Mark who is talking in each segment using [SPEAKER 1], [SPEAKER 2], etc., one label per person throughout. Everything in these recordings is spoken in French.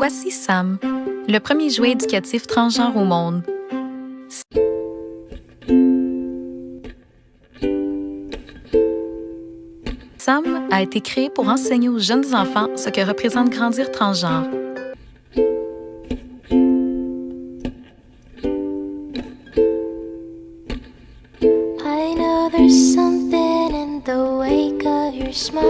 [SPEAKER 1] Voici Sam, le premier jouet éducatif transgenre au monde. Sam a été créé pour enseigner aux jeunes enfants ce que représente grandir transgenre.
[SPEAKER 2] I know there's something in the wake of your smile.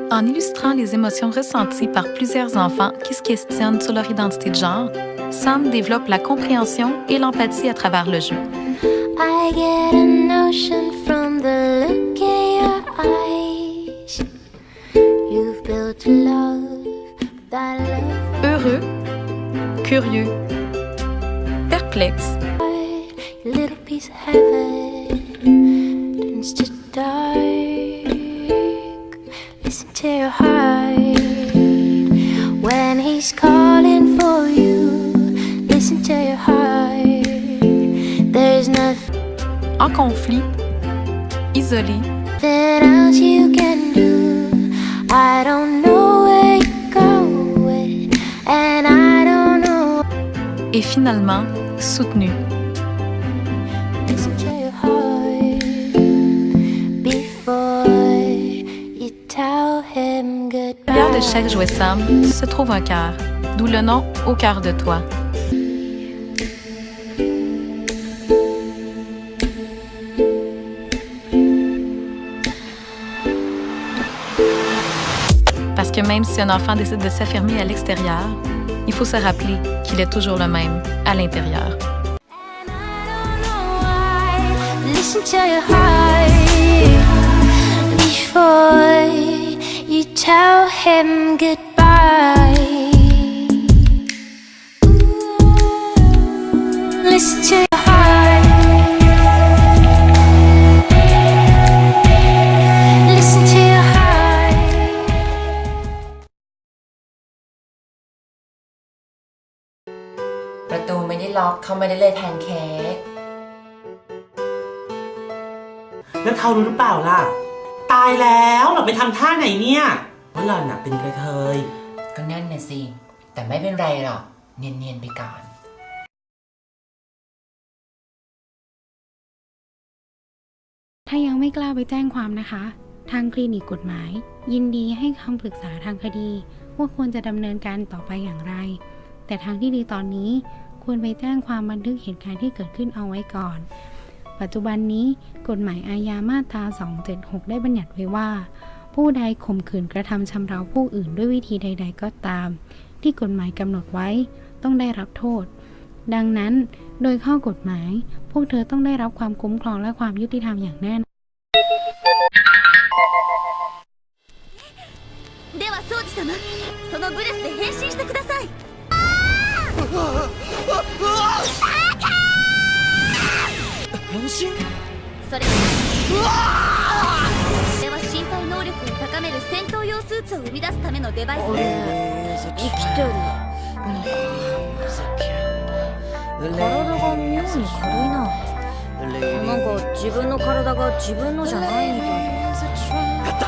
[SPEAKER 1] En illustrant les émotions ressenties par plusieurs enfants qui se questionnent sur leur identité de genre, Sam développe la compréhension et l'empathie à travers le jeu.
[SPEAKER 2] I get a notion from the look in your eyes. You've built a love that love.
[SPEAKER 1] Heureux, curieux, perplexe,
[SPEAKER 2] Your little piece of heaven turns to dark. Listen to your heart when he's calling for you. Listen to your heart. There's nothing
[SPEAKER 1] en conflit, isolé,
[SPEAKER 2] else you can do. I don't know where you're going, and I don't know.
[SPEAKER 1] et finalement soutenu.
[SPEAKER 2] Listen to your heart before you tell him goodbye.
[SPEAKER 1] Au cœur de chaque jouet Sam se trouve un cœur, d'où le nom Au cœur de toi. Parce que même si un enfant décide de s'affirmer à l'extérieur, il faut se rappeler qu'il est toujours le même à l'intérieur.
[SPEAKER 2] And I don't know why. Listen to your heart before you tell him goodbye. Listen to your heart. Listen to your heart.
[SPEAKER 3] ประตูไม่ได้ล็อกเข้าไม่ได้เลยแพนเค้ก
[SPEAKER 4] แล้วเขารู้หรือเปล่าล่ะ ตายแล้วเราไปทำท่าไหนเนี่ยว่าเราน่ะเป็นกระเทย
[SPEAKER 3] ก็นั่นน่ะสิ แต่ไม่เป็นไรหรอก เนียนๆไปก่อน
[SPEAKER 5] ถ้ายังไม่กล้าไปแจ้งความนะคะ ทางคลินิกกฎหมาย ยินดีให้คำปรึกษาทางคดี ว่าควรจะดำเนินการต่อไปอย่างไร แต่ทางที่ดีตอนนี้ควรไปแจ้งความบันทึกเหตุการณ์ที่เกิดขึ้นเอาไว้ก่อน ปัจจุบันนี้กฎหมายอาญามาตรา 276 ได้บัญญัติไว้ว่า ผู้ใดข่มขืนกระทำชำเราผู้อื่นด้วยวิธีใด ๆ ก็ตาม ที่กฎหมายกำหนดไว้ต้องได้รับโทษ ดังนั้นโดยข้อกฎหมาย พวกเธอต้องได้รับความคุ้มครองและความยุติธรรมอย่างแน่นอน
[SPEAKER 6] では宗司様、そのブレスで変身してください。
[SPEAKER 4] 変身
[SPEAKER 6] それでは身体能力を高める戦闘用スーツを生み出すためのデバイスです。生きてる。体が妙に軽いな。なんか自分の体が自分のじゃないみたいだ。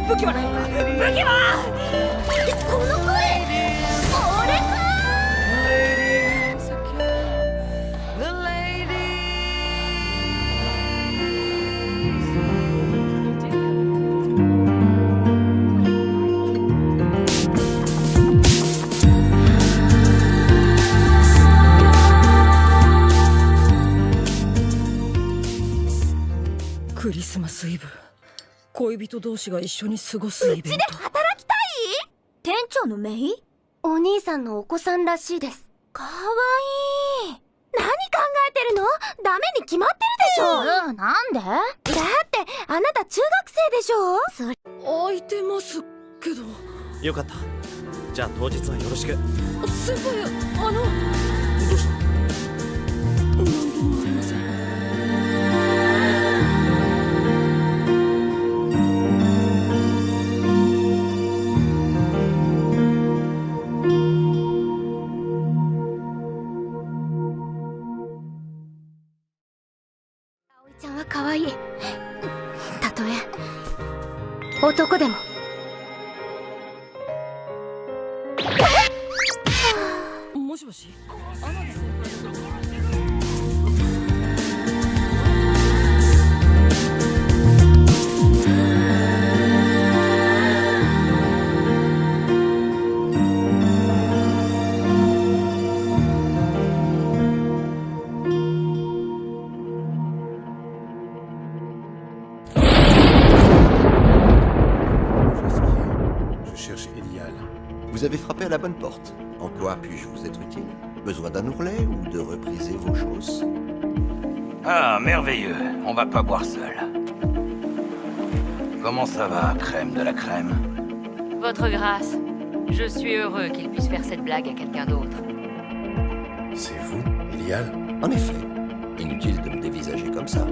[SPEAKER 6] 武器はないのか。武器はこの声、俺か。
[SPEAKER 7] クリスマスイブ、恋人同士が一緒に過ごすイベント。
[SPEAKER 6] うちで働きたい？
[SPEAKER 2] 長のメイ？お兄さんのお子さんらしいです。かわいい。何考えてるの？ダメに決まってるでしょ。なんで？だってあなた中学生でしょ。それ
[SPEAKER 6] 空いてますけど。
[SPEAKER 7] よかった。じゃあ当日はよろしく。
[SPEAKER 6] 先輩、
[SPEAKER 7] どうした？
[SPEAKER 6] なんともありません。
[SPEAKER 2] 葵ちゃんは可愛い。たとえ男でも。
[SPEAKER 6] もしもし、天野先輩のこと。
[SPEAKER 8] Je cherche Elial. Vous avez frappé à la bonne porte. En quoi puis-je vous être utile? Besoin d'un ourlet ou de repriser vos choses?
[SPEAKER 9] Ah, merveilleux. On va pas boire seul. Comment ça va, crème de la crème?
[SPEAKER 10] Votre grâce, je suis heureux qu'il puisse faire cette blague à quelqu'un d'autre.
[SPEAKER 8] C'est vous, Elial? En effet. Inutile de me dévisager comme ça.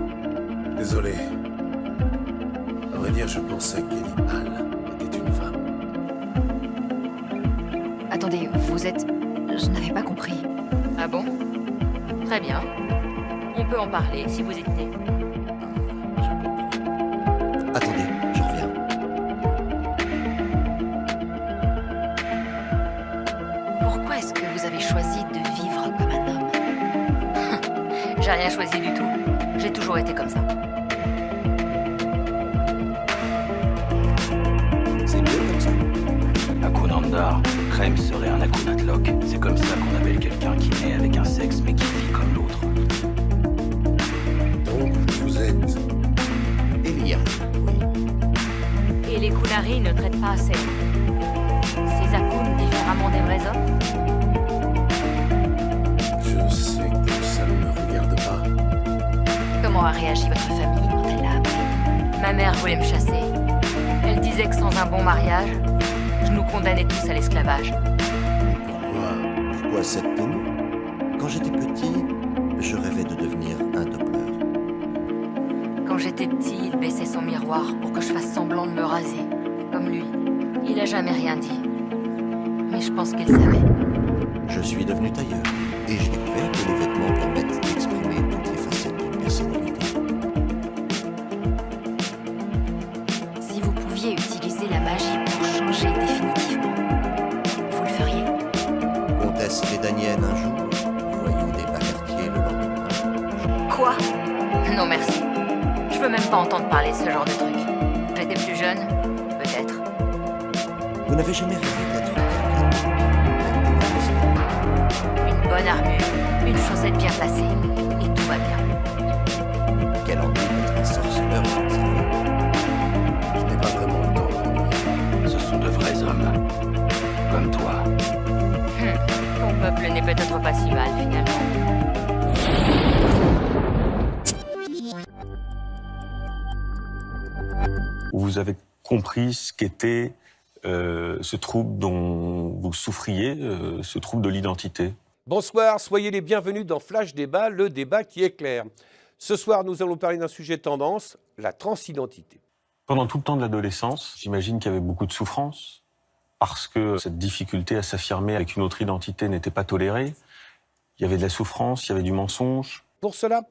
[SPEAKER 11] Désolé. À vrai dire, je pensais qu'Elial était une femme.
[SPEAKER 10] Attendez, vous êtes... Je n'avais pas compris. Ah bon? Très bien. On peut en parler si vous y tenez.
[SPEAKER 8] Attendez, je reviens.
[SPEAKER 10] Pourquoi est-ce que vous avez choisi de vivre comme un homme? J'ai rien choisi du tout. J'ai toujours été comme ça.
[SPEAKER 8] C'est mieux comme ça.
[SPEAKER 9] Akunandar, crème serait un akunatlok. C'est comme ça qu'on appelle quelqu'un qui naît avec un sexe mais qui vit comme l'autre.
[SPEAKER 11] Donc, vous êtes...
[SPEAKER 8] Elial, oui.
[SPEAKER 10] Et les Kunari ne traitent pas ces Akuns différemment des vrais hommes?
[SPEAKER 11] Je sais que ça ne me regarde pas.
[SPEAKER 10] Comment a réagi votre famille quand elle l'a appris? Ma mère voulait me chasser. Elle disait que sans un bon mariage, je nous condamnais tous à l'esclavage.
[SPEAKER 8] Pourquoi cette tenue? Quand j'étais petit, je rêvais de devenir un Doppler.
[SPEAKER 10] Quand j'étais petit, il baissait son miroir pour que je fasse semblant de me raser, comme lui. Il a jamais rien dit. Mais je pense qu'il savait.
[SPEAKER 8] Je suis devenu tailleur et j'ai découvert que les vêtements permettent d'exprimer toutes les facettes d'une personnalité.
[SPEAKER 10] Si vous pouviez utiliser la magie pour changer définitivement, vous le feriez?
[SPEAKER 8] Comtesse Védanienne un jour, voyou des Bas-Quartiers le lendemain.
[SPEAKER 10] Quoi? Non merci. Je veux même pas entendre parler de ce genre de truc. J'étais plus jeune, peut-être.
[SPEAKER 8] Vous n'avez jamais rêvé d'être quelqu'un, même pour l'instant.
[SPEAKER 10] Une bonne armure, une chaussette bien placée, et tout va bien.
[SPEAKER 8] Quel ennui d'être un sorceleur, vous savez.
[SPEAKER 11] Je n'ai pas vraiment le temps.
[SPEAKER 9] Ce sont de vrais hommes. Comme toi.
[SPEAKER 10] Ton peuple n'est peut-être pas si mal, finalement.
[SPEAKER 12] Vous avez compris ce qu'était ce trouble dont vous souffriez, ce trouble de l'identité.
[SPEAKER 13] Bonsoir, soyez les bienvenus dans Flash Débat, le débat qui éclaire. Ce soir, nous allons parler d'un sujet tendance, la transidentité.
[SPEAKER 12] Pendant tout le temps de l'adolescence, j'imagine qu'il y avait beaucoup de souffrance, parce que cette difficulté à s'affirmer avec une autre identité n'était pas tolérée. Il y avait de la souffrance, il y avait du mensonge.
[SPEAKER 13] Pour cela,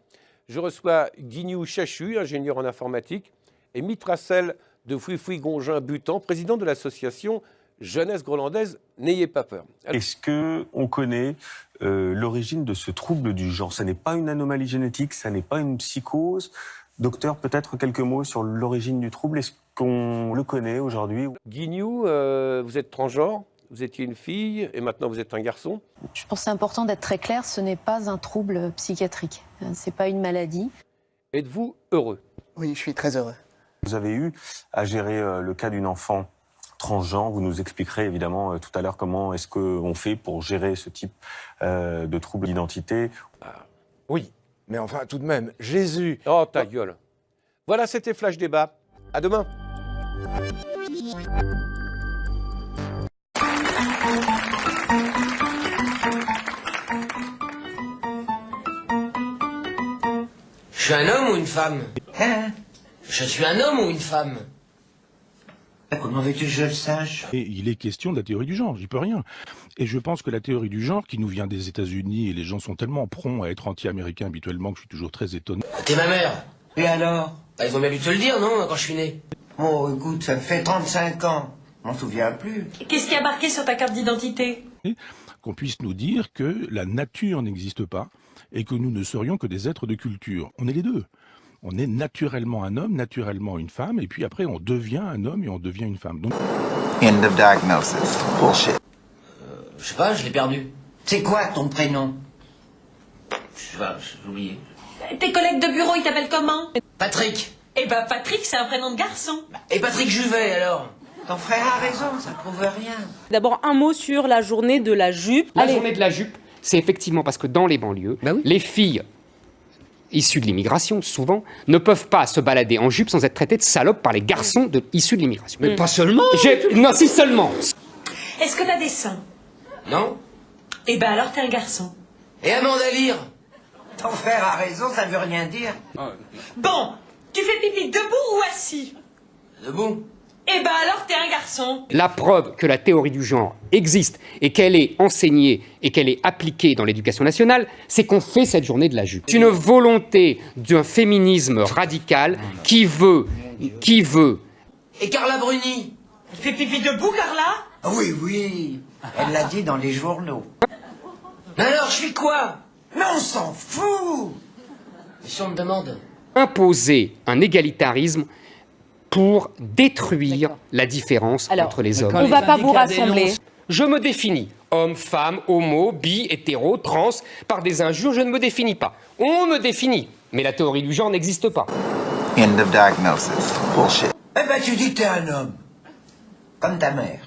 [SPEAKER 13] je reçois Guignou Chachu, ingénieur en informatique, et Mitracel de Fouifoui-Gongin-Butan, président de l'association Jeunesse Grolandaise, n'ayez pas peur.
[SPEAKER 12] Est-ce qu'on connaît l'origine de ce trouble du genre? Ça n'est pas une anomalie génétique, ça n'est pas une psychose. Docteur, peut-être quelques mots sur l'origine du trouble. Est-ce qu'on le connaît aujourd'hui?
[SPEAKER 13] Guignou, vous êtes transgenre, vous étiez une fille et maintenant vous êtes un garçon.
[SPEAKER 14] Je pense que c'est important d'être très clair, ce n'est pas un trouble psychiatrique, c'est pas une maladie.
[SPEAKER 13] Êtes-vous heureux?
[SPEAKER 15] Oui, je suis très heureux.
[SPEAKER 12] Vous avez eu à gérer le cas d'une enfant transgenres. Vous nous expliquerez évidemment tout à l'heure comment est-ce qu'on fait pour gérer ce type de troubles d'identité.
[SPEAKER 15] Oui, mais enfin tout de même, Jésus...
[SPEAKER 13] Oh, ta gueule. Voilà, c'était Flash Débat. À demain.
[SPEAKER 16] Je suis un homme ou une femme? Hein? Je suis un homme ou une femme?
[SPEAKER 3] Comment veux-tu que je le sache?
[SPEAKER 17] Et il est question de la théorie du genre, j'y peux rien. Et je pense que la théorie du genre, qui nous vient des États-Unis, et les gens sont tellement prompts à être anti-américains habituellement que je suis toujours très étonné.
[SPEAKER 16] T'es ma mère.
[SPEAKER 3] Et alors?
[SPEAKER 16] Bah, il vaut mieux lui te le dire, non, quand je suis né.
[SPEAKER 3] Oh, écoute, ça me fait 35 ans. Je m'en souviens plus.
[SPEAKER 18] Qu'est-ce qui a marqué sur ta carte d'identité?
[SPEAKER 17] Qu'on puisse nous dire que la nature n'existe pas et que nous ne serions que des êtres de culture. On est les deux. On est naturellement un homme, naturellement une femme, et puis après on devient un homme et on devient une femme. Donc...
[SPEAKER 3] End of diagnosis. Bullshit.
[SPEAKER 16] Je sais pas, je l'ai perdu.
[SPEAKER 3] C'est quoi ton prénom?
[SPEAKER 16] Je sais pas, j'ai oublié.
[SPEAKER 18] Tes collègues de bureau, ils t'appellent comment?
[SPEAKER 16] Patrick.
[SPEAKER 18] Eh ben Patrick, c'est un prénom de garçon.
[SPEAKER 16] Et Patrick Juvet, alors?
[SPEAKER 3] Ton frère a raison, ça prouve rien.
[SPEAKER 19] D'abord, un mot sur la journée de la jupe.
[SPEAKER 20] La journée de la jupe, c'est effectivement parce que dans les banlieues, les filles issues de l'immigration, souvent, ne peuvent pas se balader en jupe sans être traitées de salopes par les garçons issus de l'immigration.
[SPEAKER 16] Mais pas seulement.
[SPEAKER 20] Non, si seulement.
[SPEAKER 18] Est-ce que t'as des seins?
[SPEAKER 16] Non.
[SPEAKER 18] Eh ben alors t'es un garçon.
[SPEAKER 16] Et Amanda Lear?
[SPEAKER 3] Ton frère a raison, ça veut rien dire.
[SPEAKER 18] Bon, tu fais pipi debout ou assis?
[SPEAKER 16] Debout.
[SPEAKER 18] Eh ben alors t'es un garçon.
[SPEAKER 20] La preuve que la théorie du genre existe et qu'elle est enseignée et qu'elle est appliquée dans l'éducation nationale, c'est qu'on fait cette journée de la jupe. C'est une volonté d'un féminisme radical qui veut...
[SPEAKER 16] Et Carla Bruni?
[SPEAKER 18] Tu fais pipi debout, Carla?
[SPEAKER 3] Oui, oui. Elle l'a dit dans les journaux.
[SPEAKER 16] Mais alors, je fais quoi?
[SPEAKER 3] Mais on s'en fout.
[SPEAKER 16] Et si on me demande?
[SPEAKER 20] Imposer un égalitarisme pour détruire la différence entre les hommes.
[SPEAKER 19] On ne va pas vous rassembler.
[SPEAKER 20] Je me définis homme, femme, homo, bi, hétéro, trans, par des injures, je ne me définis pas. On me définit, mais la théorie du genre n'existe pas.
[SPEAKER 3] End of diagnosis. Bullshit. Eh ben tu dis que t'es un homme. Comme ta mère.